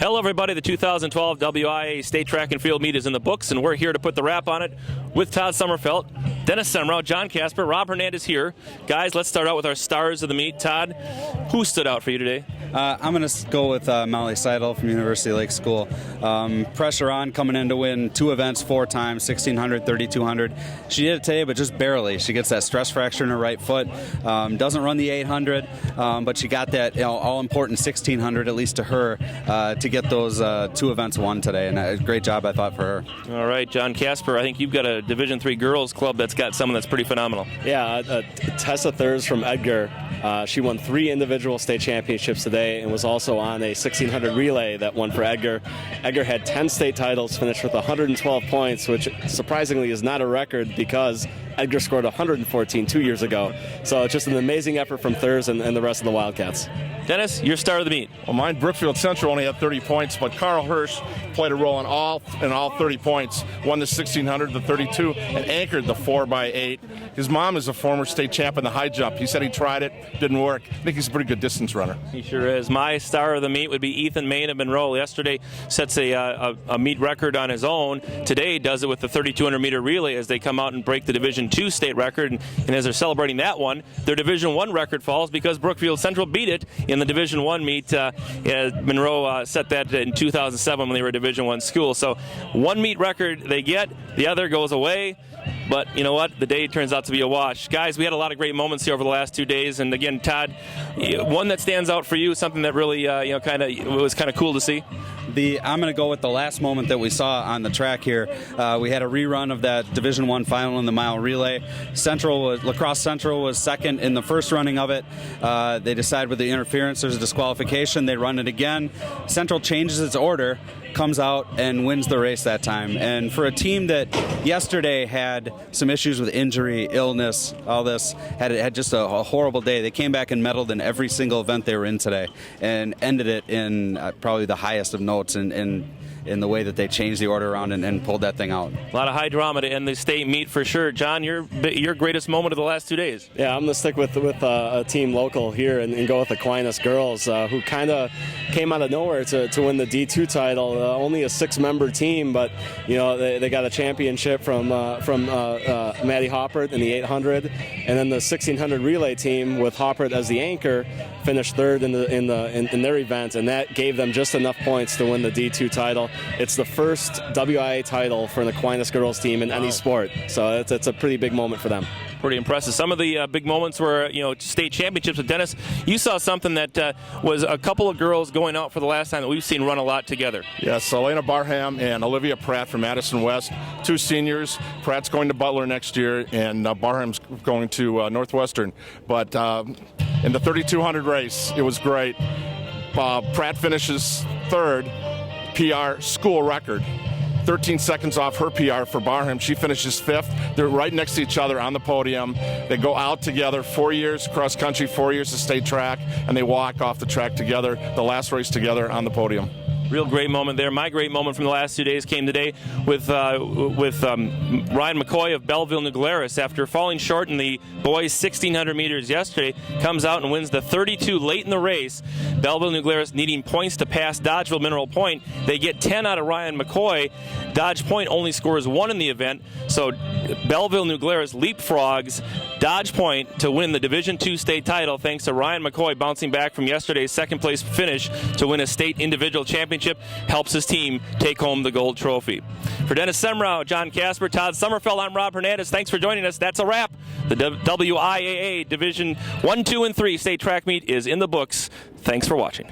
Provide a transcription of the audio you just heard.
Hello, everybody. The 2012 WIAA State Track and Field Meet is in the books, and we're here to put the wrap on it with Todd Sommerfeld, Dennis Semrau, John Casper, Rob Hernandez here. Guys, let's start out with our stars of the meet. Todd, who stood out for you today? I'm going to go with Molly Seidel from University Lake School. Pressure on, coming in to win 2 events 4 times, 1600, 3200. She did it today, but just barely. She gets that stress fracture in her right foot. Doesn't run the 800, but she got that all-important 1600, at least to her, to get those 2 events won today. And a great job, I thought, for her. All right, John Casper, I think you've got a Division III girls club that's got someone that's pretty phenomenal. Yeah, Tessa Thurs from Edgar. She won 3 individual state championships today and was also on a 1600 relay that won for Edgar. Edgar had 10 state titles, finished with 112 points, which surprisingly is not a record because Edgar scored 114 2 years ago. So it's just an amazing effort from Thurs and the rest of the Wildcats. Dennis, your star of the meet. Well, mine, Brookfield Central only had 30 points, but Carl Hirsch played a role in all 30 points, won the 1600, the 32, and anchored the 4x8. His mom is a former state champ in the high jump. He said he tried it, didn't work. I think he's a pretty good distance runner. He sure is. My star of the meet would be Ethan Main of Monroe. Yesterday sets a meet record on his own. Today does it with the 3200-meter relay as they come out and break the Division II state record. And as they're celebrating that one, their Division I record falls because Brookfield Central beat it in the Division I meet. Monroe set that in 2007 when they were a Division I school. So one meet record they get, the other goes away. But you know what? The day turns out to be a wash. Guys, we had a lot of great moments here over the last 2 days. And again, Todd, one that stands out for you, something that really was kind of cool to see? I'm going to go with the last moment that we saw on the track here. We had a rerun of that Division I final in the mile relay. La Crosse Central was second in the first running of it. They decide with the interference there's a disqualification. They run it again. Central changes its order, comes out and wins the race that time. And for a team that yesterday had some issues with injury, illness, all this, had just a horrible day, they came back and medaled in every single event they were in today and ended it in probably the highest of notes in the way that they changed the order around and pulled that thing out. A lot of high drama to end the state meet for sure. John, your greatest moment of the last 2 days. Yeah, I'm going to stick with a team local here and go with the Aquinas girls, who kind of came out of nowhere to win the D2 title. Only a 6-member team, but they got a championship from Maddie Hoppert in the 800, and then the 1600 relay team with Hoppert as the anchor finished third in their event, and that gave them just enough points to win the D2 title. It's the first WIAA title for an Aquinas girls team in any sport, so it's a pretty big moment for them. Pretty impressive. Some of the big moments were, state championships. But Dennis, you saw something that was a couple of girls going out for the last time that we've seen run a lot together. Yes, Elena Barham and Olivia Pratt from Madison West, 2 seniors. Pratt's going to Butler next year, and Barham's going to Northwestern. But in the 3200 race, it was great. Pratt finishes third, PR school record. 13 seconds off her PR for Barham. She finishes 5th. They're right next to each other on the podium. They go out together, 4 years cross country, 4 years of state track, and they walk off the track together, the last race together on the podium. Real great moment there. My great moment from the last 2 days came today with Ryan McCoy of Belleville, New Glarus. After falling short in the boys' 1600 meters yesterday, comes out and wins the 32 late in the race. Belleville, New Glarus needing points to pass Dodgeville, Mineral Point. They get 10 out of Ryan McCoy. Dodge Point only scores 1 in the event. So Belleville, New Glarus leapfrogs Dodge Point to win the Division II state title thanks to Ryan McCoy bouncing back from yesterday's second-place finish to win a state individual championship. Helps his team take home the gold trophy. For Dennis Semrau, John Casper, Todd Sommerfeld, I'm Rob Hernandez. Thanks for joining us. That's a wrap. The WIAA Division I, II, and III state track meet is in the books. Thanks for watching.